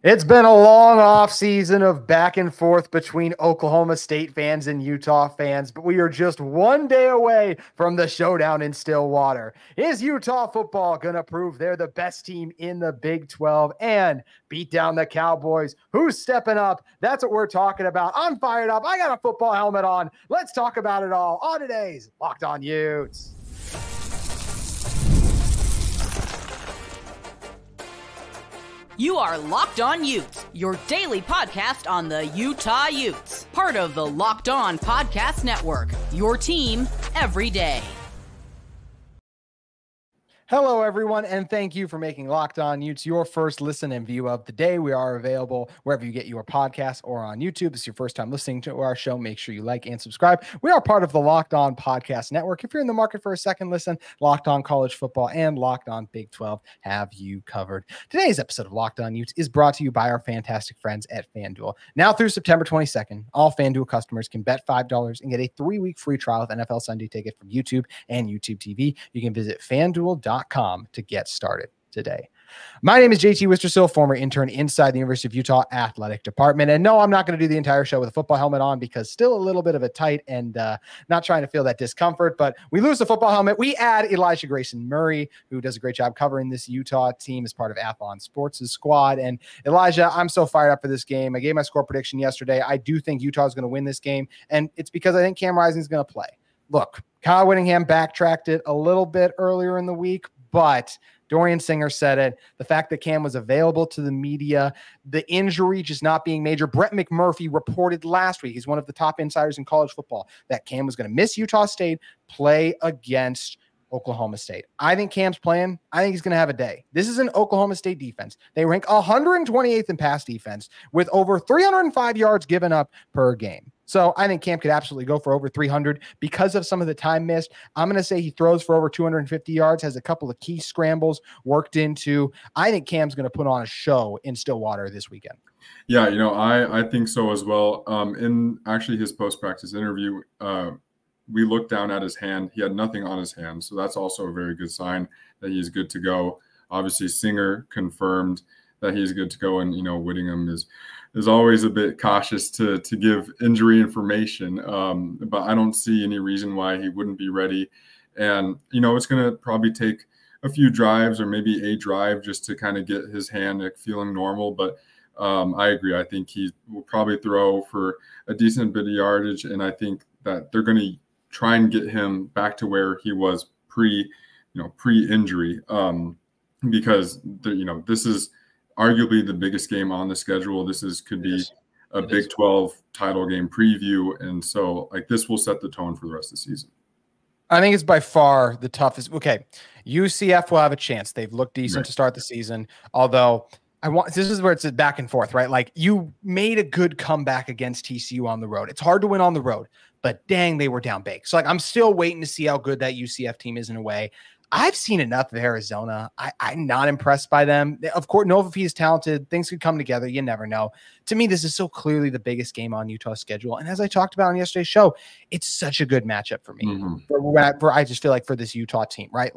It's been a long off season of back and forth between Oklahoma State fans and Utah fans, but we are just one day away from the showdown in Stillwater. Is Utah football going to prove they're the best team in the Big 12 and beat down the Cowboys? Who's stepping up? That's what we're talking about. I'm fired up. I got a football helmet on. Let's talk about it all on today's Locked On Utes. You are Locked On Utes, your daily podcast on the Utah Utes. Part of the Locked On Podcast Network, your team every day. Hello, everyone, and thank you for making Locked On Utes your first listen and view of the day. We are available wherever you get your podcasts or on YouTube. If it's your first time listening to our show, make sure you like and subscribe. We are part of the Locked On Podcast Network. If you're in the market for a second listen, Locked On College Football and Locked On Big 12 have you covered. Today's episode of Locked On Utes is brought to you by our fantastic friends at FanDuel. Now through September 22nd, all FanDuel customers can bet $5 and get a 3-week free trial of NFL Sunday Ticket from YouTube and YouTube TV. You can visit FanDuel.com to get started today. My name is JT Wistrcill, former intern inside the University of Utah Athletic Department. And no, I'm not going to do the entire show with a football helmet on because still a little bit of a tight and not trying to feel that discomfort. But we lose the football helmet. We add Elijah Grayson Murray, who does a great job covering this Utah team as part of Athlon Sports' squad. And Elijah, I'm so fired up for this game. I gave my score prediction yesterday. I do think Utah is going to win this game. And it's because I think Cam Rising is going to play. Look, Kyle Whittingham backtracked it a little bit earlier in the week, but Dorian Singer said it. The fact that Cam was available to the media, the injury just not being major. Brett McMurphy reported last week, he's one of the top insiders in college football, that Cam was going to miss Utah State, play against Oklahoma State. I think Cam's playing. I think he's going to have a day. This is an Oklahoma State defense. They rank 128th in pass defense with over 305 yards given up per game. So I think Cam could absolutely go for over 300 because of some of the time missed. I'm going to say he throws for over 250 yards, has a couple of key scrambles worked into. I think Cam's going to put on a show in Stillwater this weekend. Yeah, I think so as well. In actually his post-practice interview, we looked down at his hand. He had nothing on his hand. So that's also a very good sign that he's good to go. Obviously, Singer confirmed that he's good to go. And, Whittingham is always a bit cautious to give injury information. But I don't see any reason why he wouldn't be ready. And, it's going to probably take a few drives or maybe a drive just to kind of get his hand feeling normal. But I agree. I think he will probably throw for a decent bit of yardage. And I think that they're going to try and get him back to where he was pre-injury, because this is arguably the biggest game on the schedule. Could be a Big 12 title game preview, and so this will set the tone for the rest of the season. I think it's by far the toughest. Okay, UCF will have a chance. They've looked decent to start the season, although this is where it's back and forth, right? You made a good comeback against TCU on the road. It's hard to win on the road, but dang, they were down big. So I'm still waiting to see how good that UCF team is in a way. I've seen enough of Arizona. I'm not impressed by them. Of course, know if he's talented, things could come together. You never know. To me, this is so clearly the biggest game on Utah's schedule. And as I talked about on yesterday's show, it's such a good matchup for me. I just feel like for this Utah team, right?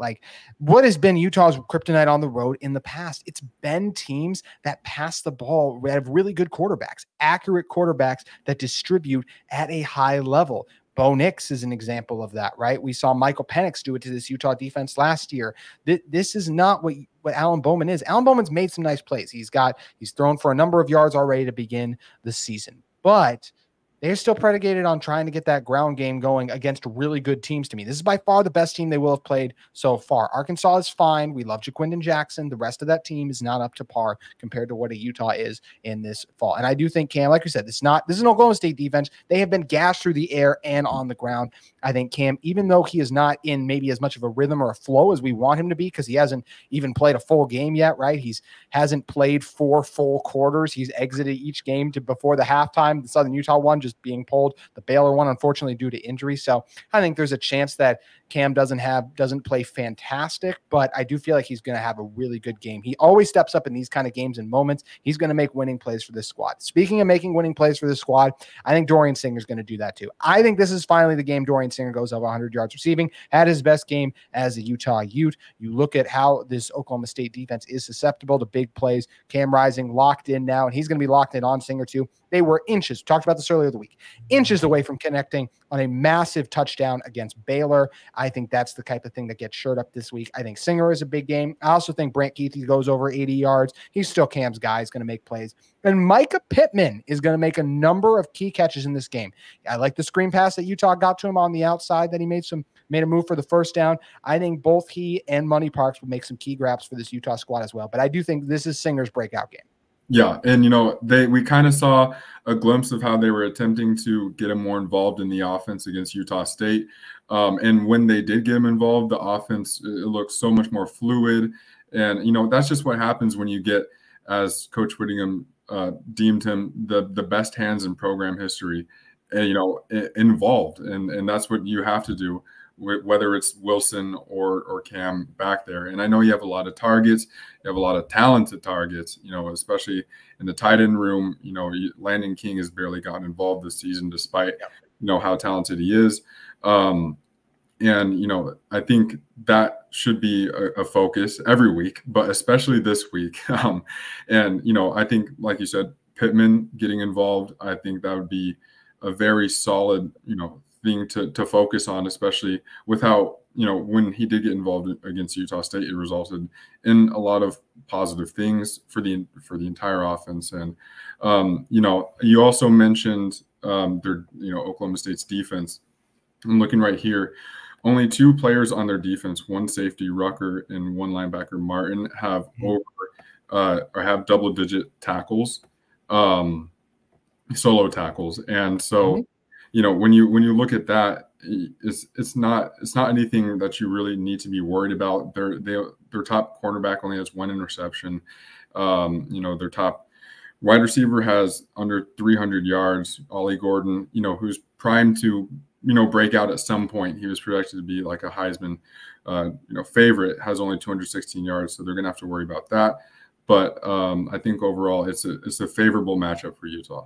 What has been Utah's kryptonite on the road in the past? It's been teams that pass the ball, have really good quarterbacks, accurate quarterbacks that distribute at a high level. Bo Nix is an example of that, right? We saw Michael Penix do it to this Utah defense last year. This is not what Alan Bowman is. Alan Bowman's made some nice plays. He's thrown for a number of yards already to begin the season, but they're still predicated on trying to get that ground game going against really good teams to me. This is by far the best team they will have played so far. Arkansas is fine. We love Jaquindon Jackson. The rest of that team is not up to par compared to what a Utah is in this fall. And I do think Cam, like we said, this is an Oklahoma State defense. They have been gashed through the air and on the ground. I think Cam, even though he is not in maybe as much of a rhythm or a flow as we want him to be, because he hasn't even played a full game yet, right? Hasn't played 4 full quarters. He's exited each game before the halftime. The Southern Utah one charges being pulled. The Baylor one, unfortunately, due to injury. So I think there's a chance that Cam doesn't play fantastic, but I do feel like he's going to have a really good game. He always steps up in these kind of games and moments. He's going to make winning plays for this squad. Speaking of making winning plays for this squad, I think Dorian Singer is going to do that too. I think this is finally the game Dorian Singer goes over 100 yards receiving, had his best game as a Utah Ute. You look at how this Oklahoma State defense is susceptible to big plays. Cam Rising locked in now, and he's going to be locked in on Singer too. They were inches, talked about this earlier in the week, inches away from connecting on a massive touchdown against Baylor. I think that's the type of thing that gets shirt up this week. I think Singer is a big game. I also think Brant Keithy goes over 80 yards. He's still Cam's guy. He's going to make plays. And Micah Pittman is going to make a number of key catches in this game. I like the screen pass that Utah got to him on the outside that he made a move for the first down. I think both he and Money Parks will make some key grabs for this Utah squad as well. But I do think this is Singer's breakout game. Yeah, and we kind of saw a glimpse of how they were attempting to get him more involved in the offense against Utah State. And when they did get him involved, the offense, it looked so much more fluid. And that's just what happens when you get, as Coach Whittingham deemed him, the best hands in program history, involved. And that's what you have to do, whether it's Wilson or Cam back there. And I know you have a lot of targets, you have a lot of talented targets, especially in the tight end room. Landon King has barely gotten involved this season, despite, how talented he is. I think that should be a focus every week, but especially this week. I think, like you said, Pittman getting involved, I think that would be a very solid, thing to focus on, especially with how, when he did get involved against Utah State, it resulted in a lot of positive things for the entire offense. And, you also mentioned Oklahoma State's defense. I'm looking right here. Only 2 players on their defense, one safety, Rucker, and one linebacker, Martin, have or have double-digit tackles, solo tackles. And so, when you look at that, it's not anything that you really need to be worried about. Their top cornerback only has 1 interception. Their top wide receiver has under 300 yards. Ollie Gordon, who's primed to break out at some point. He was projected to be like a Heisman favorite, has only 216 yards, so they're gonna have to worry about that. But I think overall it's a favorable matchup for Utah.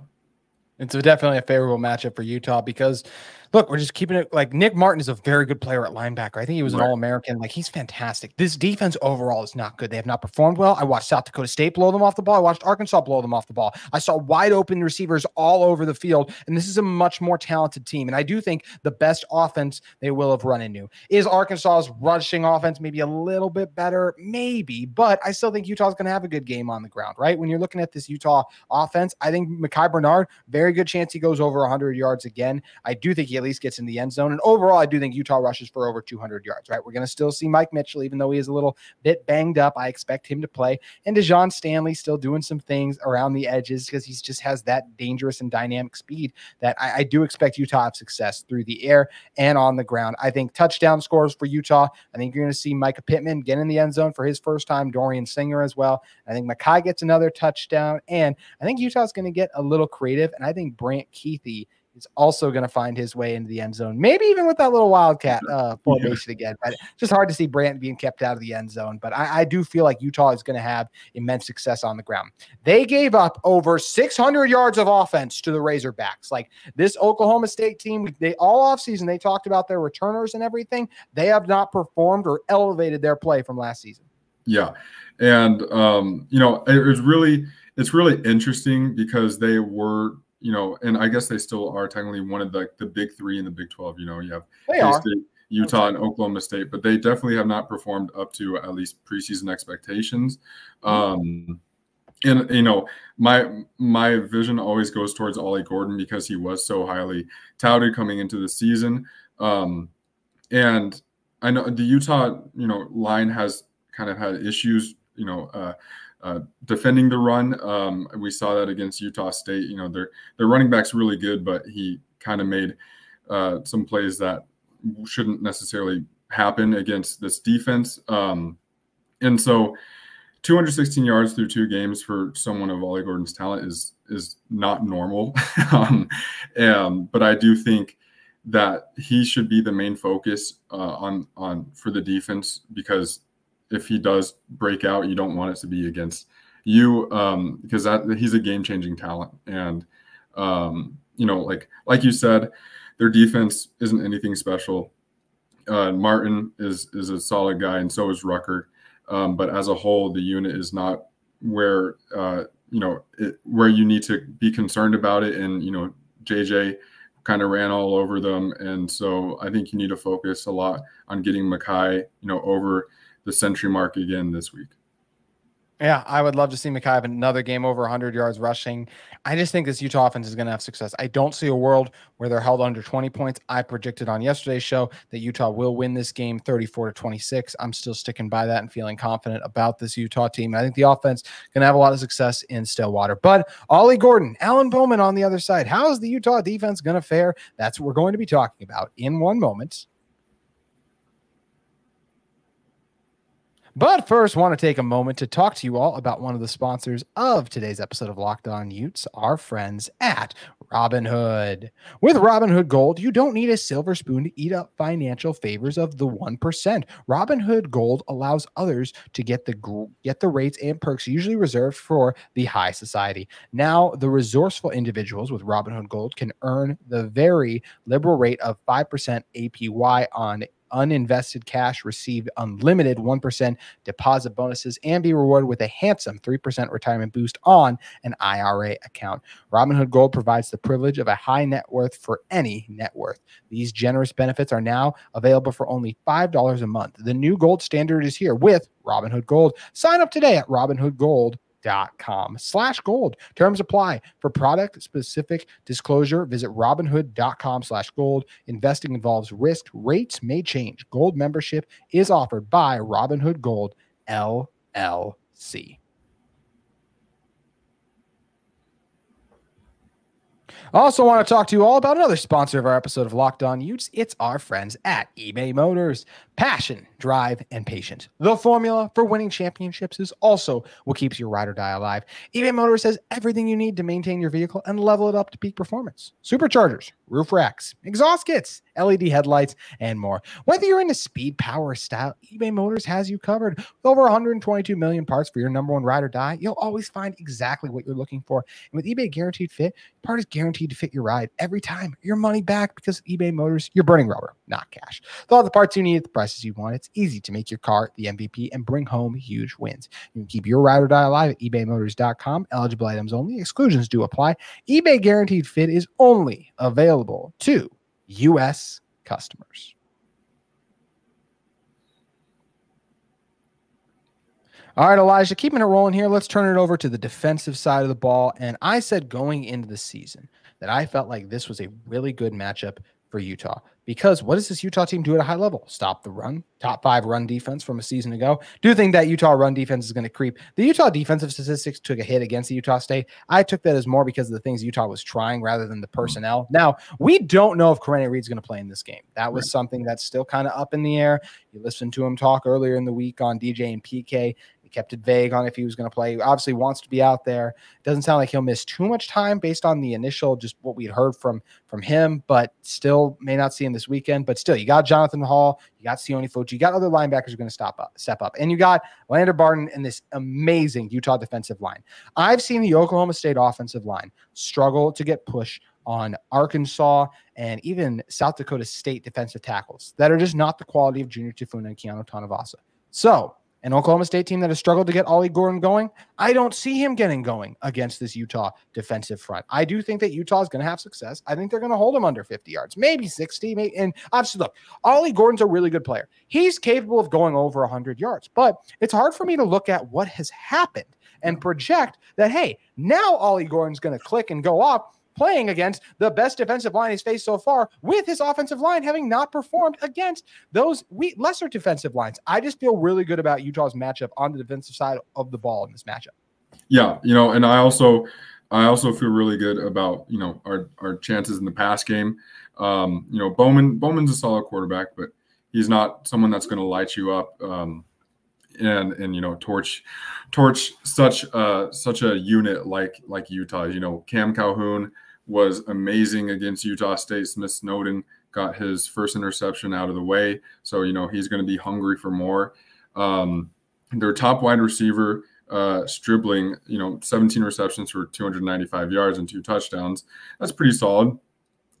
It's definitely a favorable matchup for Utah because, look, we're just keeping it like Nick Martin is a very good player at linebacker. I think he was an All-American. Like, he's fantastic. This defense overall is not good. They have not performed well. I watched South Dakota State blow them off the ball. I watched Arkansas blow them off the ball. I saw wide open receivers all over the field, and this is a much more talented team. And I do think the best offense they will have run into is Arkansas's rushing offense, maybe a little bit better, maybe, but I still think Utah's going to have a good game on the ground, right? When you're looking at this Utah offense, I think Micah Bernard, very good chance he goes over 100 yards again. I do think he at least gets in the end zone. And overall, I do think Utah rushes for over 200 yards, right? We're going to still see Mike Mitchell, even though he is a little bit banged up. I expect him to play. And Dejon Stanley still doing some things around the edges because he just has that dangerous and dynamic speed that I do expect Utah to have success through the air and on the ground. I think touchdown scores for Utah. I think you're going to see Micah Pittman get in the end zone for his first time, Dorian Singer as well. I think Micah gets another touchdown. And I think Utah's going to get a little creative. And I think Brant Keithy is also going to find his way into the end zone, maybe even with that little wildcat formation again. But just hard to see Brant being kept out of the end zone. But I do feel like Utah is going to have immense success on the ground. They gave up over 600 yards of offense to the Razorbacks. Like, this Oklahoma State team, they all offseason, they talked about their returners and everything. They have not performed or elevated their play from last season. Yeah. And, it's really interesting because they were, and I guess they still are technically one of the big 3 in the Big 12. You have K-State, Utah, and Oklahoma State, but they definitely have not performed up to at least preseason expectations. And my vision always goes towards Ollie Gordon because he was so highly touted coming into the season. And I know the Utah line has kind of had issues defending the run. We saw that against Utah State. Their running back's really good, but he kind of made some plays that shouldn't necessarily happen against this defense. And so, 216 yards through 2 games for someone of Ollie Gordon's talent is not normal. But I do think that he should be the main focus for the defense, because if he does break out, you don't want it to be against you, because he's a game-changing talent. And like you said, their defense isn't anything special. Martin is a solid guy, and so is Rucker. But as a whole, the unit is not where where you need to be concerned about it. And JJ kind of ran all over them, and so I think you need to focus a lot on getting Micah, over the century mark again this week. Yeah, I would love to see Micah have another game over 100 yards rushing. I just think this Utah offense is going to have success. I don't see a world where they're held under 20 points. I predicted on yesterday's show that Utah will win this game 34-26. I'm still sticking by that and feeling confident about this Utah team. I think the offense going to have a lot of success in Stillwater. But Ollie Gordon, Alan Bowman on the other side. How is the Utah defense going to fare? That's what we're going to be talking about in one moment. But first, want to take a moment to talk to you all about one of the sponsors of today's episode of Locked On Utes, our friends at Robinhood. With Robinhood Gold, you don't need a silver spoon to eat up financial favors of the 1%. Robinhood Gold allows others to get the rates and perks usually reserved for the high society. Now, the resourceful individuals with Robinhood Gold can earn the very liberal rate of 5% APY on uninvested cash, receive unlimited 1% deposit bonuses, and be rewarded with a handsome 3% retirement boost on an IRA account. Robinhood Gold provides the privilege of a high net worth for any net worth. These generous benefits are now available for only $5 a month. The new gold standard is here with Robinhood Gold. Sign up today at robinhoodgold.com/gold. Terms apply. For product specific disclosure, visit robinhood.com/gold. Investing involves risk. Rates may change. Gold membership is offered by Robinhood Gold LLC. I also want to talk to you all about another sponsor of our episode of Locked On Utes. It's our friends at eBay Motors. Passion, drive, and patience. The formula for winning championships is also what keeps your ride or die alive. eBay Motors has everything you need to maintain your vehicle and level it up to peak performance. Superchargers, roof racks, exhaust kits, LED headlights, and more. Whether you're into speed, power, or style, eBay Motors has you covered. With over 122 million parts for your number one ride or die, you'll always find exactly what you're looking for. And with eBay Guaranteed Fit, part is guaranteed to fit your ride every time. Your money back, because eBay Motors, you're burning rubber, not cash. With all the parts you need at the prices you want, it's easy to make your car the MVP and bring home huge wins. You can keep your ride or die alive at ebaymotors.com. Eligible items only. Exclusions do apply. eBay Guaranteed Fit is only available to U.S. customers. All right, Elijah, keeping it rolling here. Let's turn it over to the defensive side of the ball. And I said going into the season that I felt like this was a really good matchup for Utah, because what does this Utah team do at a high level? Stop the run. Top 5 run defense from a season ago. Do you think that Utah run defense is going to creep? The Utah defensive statistics took a hit against the Utah State. I took that as more because of the things Utah was trying rather than the personnel. Now, we don't know if Correne Reed's going to play in this game. That was something that's still kind of up in the air. You listened to him talk earlier in the week on DJ and PK. Kept it vague on if he was going to play. He obviously wants to be out there. Doesn't sound like he'll miss too much time based on the initial, just what we'd heard from him, but still may not see him this weekend. But still, you got Jonathan Hall, you got Sione Fuji, you got other linebackers who are going to step up. And you got Lander Barton and this amazing Utah defensive line. I've seen the Oklahoma State offensive line struggle to get push on Arkansas and even South Dakota State defensive tackles that are just not the quality of Junior Tafuna and Keanu Tanavasa. So, an Oklahoma State team that has struggled to get Ollie Gordon going, I don't see him getting going against this Utah defensive front. I do think that Utah is going to have success. I think they're going to hold him under 50 yards, maybe 60. And obviously, look, Ollie Gordon's a really good player. He's capable of going over 100 yards. But it's hard for me to look at what has happened and project that, hey, now Ollie Gordon's going to click and go off, playing against the best defensive line he's faced so far, with his offensive line having not performed against those lesser defensive lines. I just feel really good about Utah's matchup on the defensive side of the ball in this matchup. Yeah, and I also feel really good about, our chances in the pass game. Bowman's a solid quarterback, but he's not someone that's going to light you up. and torch such a unit like Utah. Cam Calhoun was amazing against Utah State. Smith Snowden got his first interception out of the way, so he's going to be hungry for more. Their top wide receiver, Stribling, 17 receptions for 295 yards and 2 touchdowns. That's pretty solid.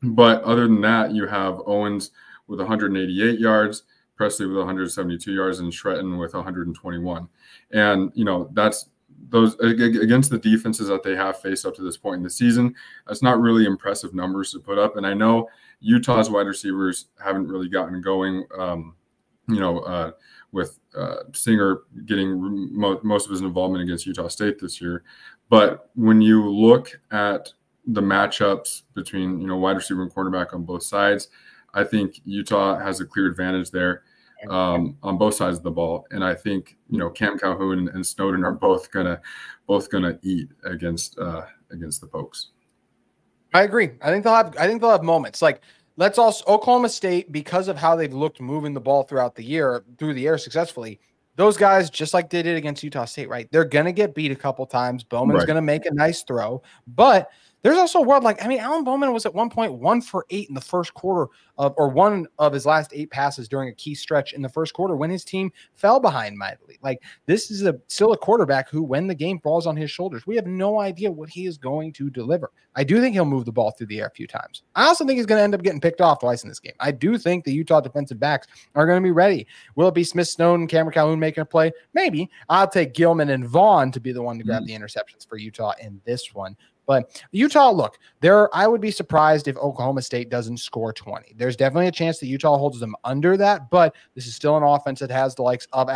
But other than that, you have Owens with 188 yards, Presley with 172 yards, and Shretton with 121. And that's those against the defenses that they have faced up to this point in the season. That's not really impressive numbers to put up. And I know Utah's wide receivers haven't really gotten going. With Singer getting most of his involvement against Utah State this year. But when you look at the matchups between, wide receiver and cornerback on both sides, I think Utah has a clear advantage there on both sides of the ball. And I think, Cam Calhoun and Snowden are both gonna eat against the Pokes. I agree. I think they'll have moments. Like, let's also Oklahoma State, because of how they've looked moving the ball throughout the year through the air successfully. Those guys, just like they did against Utah State, right? They're going to get beat a couple times. Bowman's going to make a nice throw, but there's also a world Alan Bowman was at one point 1 for 8 in the first quarter or one of his last 8 passes during a key stretch in the first quarter when his team fell behind mightily. This is still a quarterback who, when the game falls on his shoulders, we have no idea what he is going to deliver. I do think he'll move the ball through the air a few times. I also think he's going to end up getting picked off twice in this game. I do think the Utah defensive backs are going to be ready. Will it be Smith Snowden, Cameron Calhoun making a play? Maybe. I'll take Gilman and Vaughn to be the one to grab the interceptions for Utah in this one. But Utah, look, I would be surprised if Oklahoma State doesn't score 20. There's definitely a chance that Utah holds them under that, but this is still an offense that has the likes of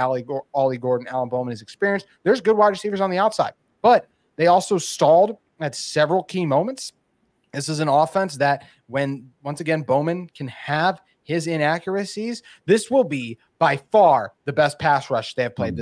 Ollie Gordon, Alan Bowman, his experience. There's good wide receivers on the outside, but they also stalled at several key moments. This is an offense that once again, Bowman can have his inaccuracies, this will be by far the best pass rush they have played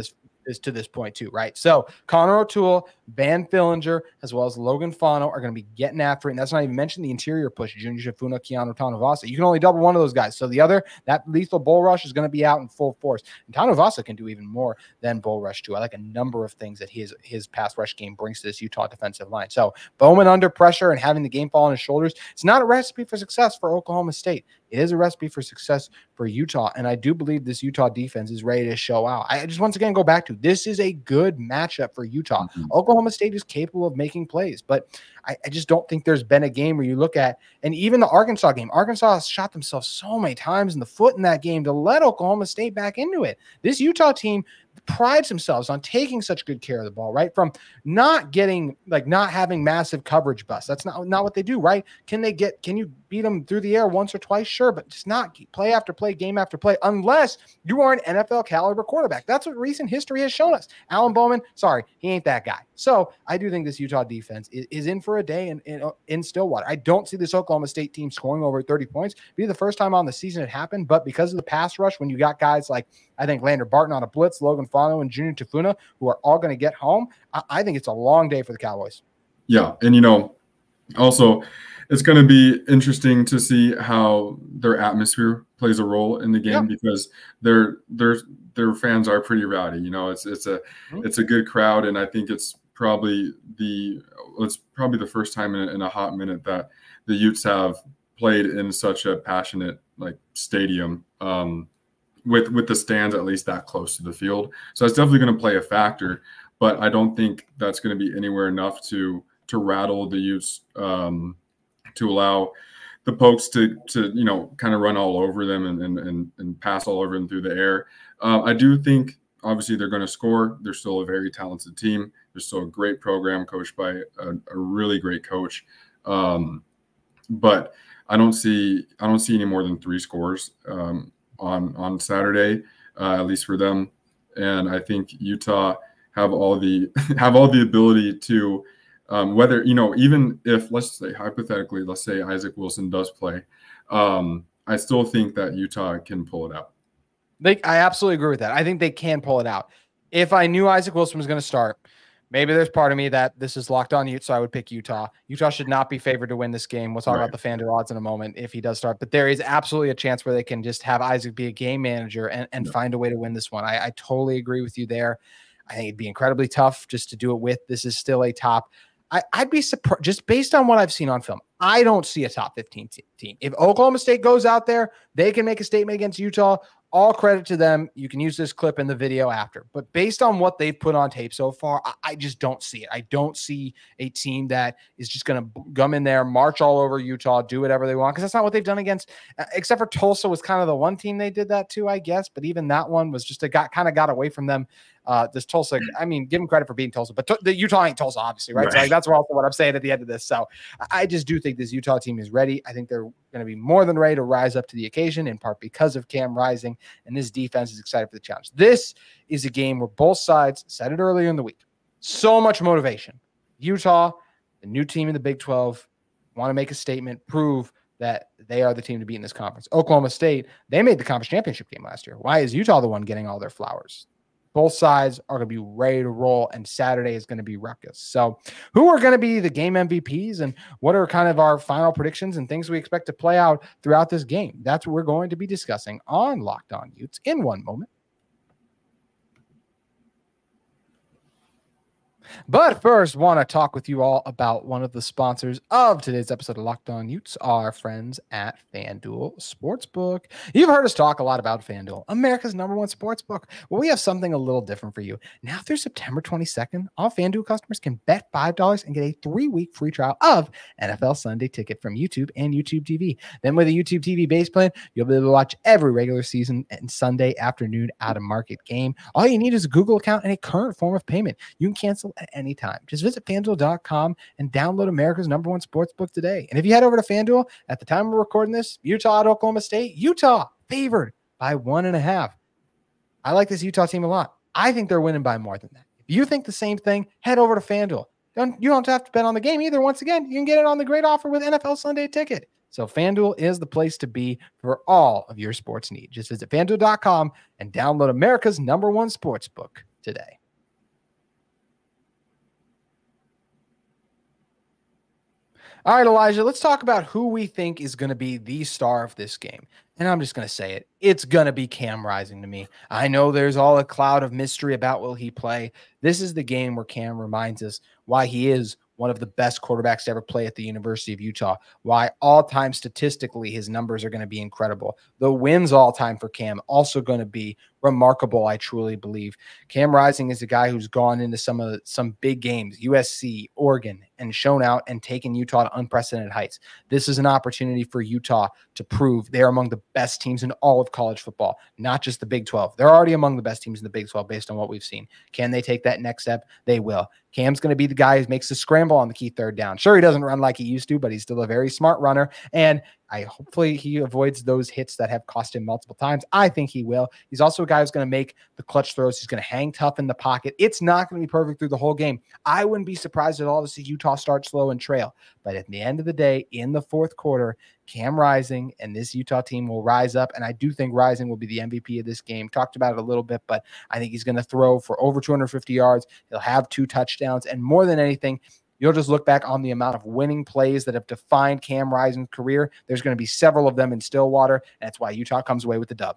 to this point too, right? So Connor O'Toole, Van Fillinger, as well as Logan Fano are going to be getting after it. And that's not even mentioning the interior push, Junior Shafuna, Keanu Tanuvasa. You can only double one of those guys. So the other, that lethal bull rush is going to be out in full force. And Tanuvasa can do even more than bull rush too. I like a number of things that his pass rush game brings to this Utah defensive line. So Bowman under pressure and having the game fall on his shoulders, it's not a recipe for success for Oklahoma State. It is a recipe for success for Utah. And I do believe this Utah defense is ready to show out. I just once again go back to this is a good matchup for Utah. Oklahoma State is capable of making plays, but I just don't think there's been a game where you look at, and even the Arkansas game, Arkansas shot themselves so many times in the foot in that game to let Oklahoma State back into it. This Utah team prides themselves on taking such good care of the ball, right? From not having massive coverage busts. That's not what they do, right? Can you beat them through the air once or twice? Sure, but just not play after play, game after play, unless you are an NFL caliber quarterback. That's what recent history has shown us. Alan Bowman, sorry, he ain't that guy. So I do think this Utah defense is in for a day in Stillwater. I don't see this Oklahoma State team scoring over 30 points. Be the first time on the season it happened, but because of the pass rush, when you got guys like, I think Lander Barton on a blitz, Logan Fano and Junior Tafuna, who are all going to get home, I think it's a long day for the Cowboys. Yeah, and also it's going to be interesting to see how their atmosphere plays a role in the game because their fans are pretty rowdy. It's a good crowd, and I think it's probably the first time in a hot minute that the Utes have played in such a passionate stadium. With the stands at least that close to the field. So that's definitely going to play a factor, but I don't think that's going to be anywhere enough to rattle the Utes, to allow the Pokes to kind of run all over them and pass all over them through the air. I do think obviously they're going to score. They're still a very talented team. They're still a great program coached by a really great coach. But I don't see any more than 3 scores on Saturday, at least for them. And I think Utah have all the ability to whether even if let's say Isaac Wilson does play, I still think that Utah can pull it out. I absolutely agree with that. I think they can pull it out. If I knew Isaac Wilson was going to start, Maybe there's part of me that this is Locked On Utes, so I would pick Utah. Utah should not be favored to win this game. We'll talk about the FanDuel odds in a moment if he does start, but there is absolutely a chance where they can just have Isaac be a game manager and find a way to win this one. I totally agree with you there. I think it'd be incredibly tough just to do it with. This is still a top. I'd be surprised just based on what I've seen on film. I don't see a top 15 team. If Oklahoma State goes out there, they can make a statement against Utah. All credit to them. You can use this clip in the video after. But based on what they've put on tape so far, I just don't see it. I don't see a team that is just going to come in there, march all over Utah, do whatever they want, because that's not what they've done against, except for Tulsa was kind of the one team they did that to, I guess. But even that one was just kind of got away from them. This Tulsa, I mean, give them credit for beating Tulsa, but the Utah ain't Tulsa, obviously, right? So like, that's also what I'm saying at the end of this. So I just do think this Utah team is ready. I think they're going to be more than ready to rise up to the occasion, in part because of Cam Rising, and this defense is excited for the challenge. This is a game where both sides said it earlier in the week. So much motivation. Utah, the new team in the Big 12, want to make a statement, prove that they are the team to beat in this conference. Oklahoma State, they made the conference championship game last year. Why is Utah the one getting all their flowers? Both sides are going to be ready to roll, and Saturday is going to be ruckus. So who are going to be the game MVPs, and what are kind of our final predictions and things we expect to play out throughout this game? That's what we're going to be discussing on Locked On Utes in one moment. But first, want to talk with you all about one of the sponsors of today's episode of Locked On Utes, our friends at FanDuel Sportsbook. You've heard us talk a lot about FanDuel, America's #1 sportsbook. Well, we have something a little different for you. Now through September 22nd, all FanDuel customers can bet $5 and get a 3-week free trial of NFL Sunday Ticket from YouTube and YouTube TV. Then with a YouTube TV base plan, you'll be able to watch every regular season and Sunday afternoon out-of-market game. All you need is a Google account and a current form of payment. You can cancel at any time. Just visit FanDuel.com and download America's #1 sportsbook today. And if you head over to FanDuel, at the time we're recording this, Utah at Oklahoma State, Utah favored by 1.5. I like this Utah team a lot. I think they're winning by more than that. If you think the same thing, head over to FanDuel. You don't have to bet on the game either. Once again, you can get it on the great offer with NFL Sunday Ticket. So FanDuel is the place to be for all of your sports needs. Just visit FanDuel.com and download America's #1 sportsbook today. All right, Elijah, let's talk about who we think is going to be the star of this game. And I'm just going to say it. It's going to be Cam Rising to me. I know there's all a cloud of mystery about will he play. This is the game where Cam reminds us why he is one of the best quarterbacks to ever play at the University of Utah, why all-time statistically his numbers are going to be incredible. The wins all-time for Cam also going to be remarkable, I truly believe. Cam Rising is a guy who's gone into some big games, USC, Oregon, and shown out and taken Utah to unprecedented heights. This is an opportunity for Utah to prove they're among the best teams in all of college football, not just the Big 12. They're already among the best teams in the Big 12 based on what we've seen. Can they take that next step? They will. Cam's going to be the guy who makes the scramble on the key third down. Sure, he doesn't run like he used to, but he's still a very smart runner. And hopefully he avoids those hits that have cost him multiple times. I think he will. He's also a guy who's going to make the clutch throws. He's going to hang tough in the pocket. It's not going to be perfect through the whole game. I wouldn't be surprised at all to see Utah start slow and trail. But at the end of the day, in the fourth quarter, Cam Rising and this Utah team will rise up. And I do think Rising will be the MVP of this game. Talked about it a little bit, but I think he's going to throw for over 250 yards. He'll have 2 touchdowns. And more than anything, you'll just look back on the amount of winning plays that have defined Cam Rising's career. There's going to be several of them in Stillwater, and that's why Utah comes away with the dub.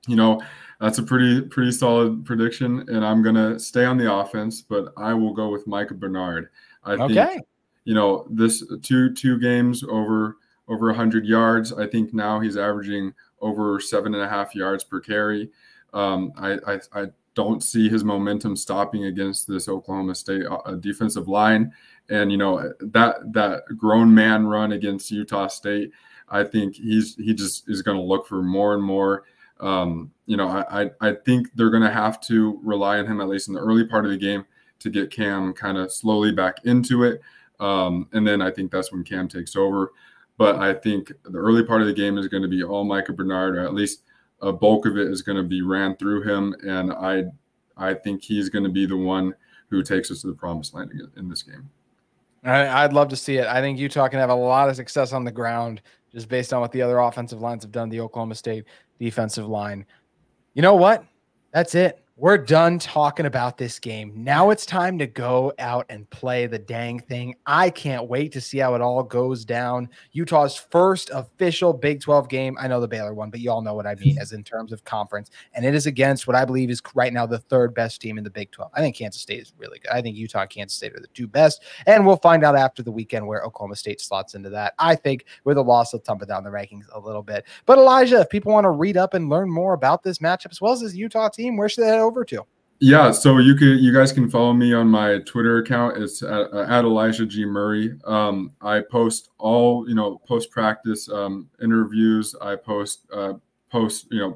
You know, that's a pretty solid prediction, and I'm going to stay on the offense, but I will go with Micah Bernard. I think, you know, this two games over 100 yards. I think now he's averaging over 7.5 yards per carry. I don't see his momentum stopping against this Oklahoma State defensive line. And, you know, that grown man run against Utah State, I think he just is going to look for more and more. You know, I think they're going to have to rely on him, at least in the early part of the game, to get Cam kind of slowly back into it. And then I think that's when Cam takes over. But I think the early part of the game is going to be all Micah Bernard, or at least a bulk of it is going to be ran through him. And I think he's going to be the one who takes us to the promised land in this game. I'd love to see it. I think Utah can have a lot of success on the ground just based on what the other offensive lines have done, the Oklahoma State defensive line. You know what? That's it. We're done talking about this game. Now it's time to go out and play the dang thing. I can't wait to see how it all goes down. Utah's first official Big 12 game. I know the Baylor one, but you all know what I mean as in terms of conference. And it is against what I believe is right now the third best team in the Big 12. I think Kansas State is really good. I think Utah and Kansas State are the two best. And we'll find out after the weekend where Oklahoma State slots into that. I think with a loss, they'll tumble down the rankings a little bit. But Elijah, if people want to read up and learn more about this matchup as well as this Utah team, where should they head over to? Yeah, so you guys can follow me on my Twitter account. It's at Elijah G Murray. I post all post practice interviews. I post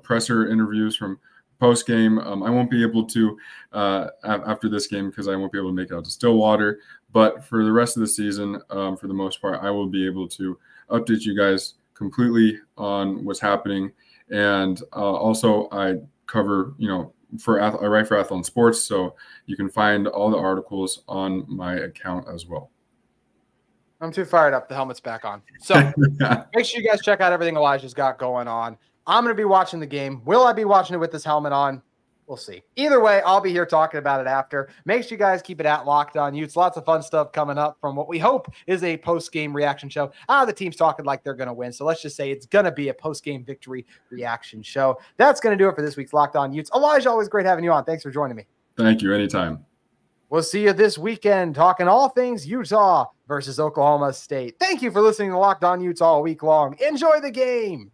presser interviews from post game. I won't be able to after this game because I won't be able to make it out to Stillwater. But for the rest of the season, for the most part, I will be able to update you guys completely on what's happening. And also I cover, I write for Athlton Sports, so you can find all the articles on my account as well. I'm too fired up. The helmet's back on. So make sure you guys check out everything Elijah's got going on. I'm going to be watching the game. Will I be watching it with this helmet on? We'll see. Either way, I'll be here talking about it after. Make sure you guys keep it at Locked On Utes. Lots of fun stuff coming up from what we hope is a post-game reaction show. The team's talking like they're going to win, so let's just say it's going to be a post-game victory reaction show. That's going to do it for this week's Locked On Utes. Elijah, always great having you on. Thanks for joining me. Thank you. Anytime. We'll see you this weekend talking all things Utah versus Oklahoma State. Thank you for listening to Locked On Utes all week long. Enjoy the game.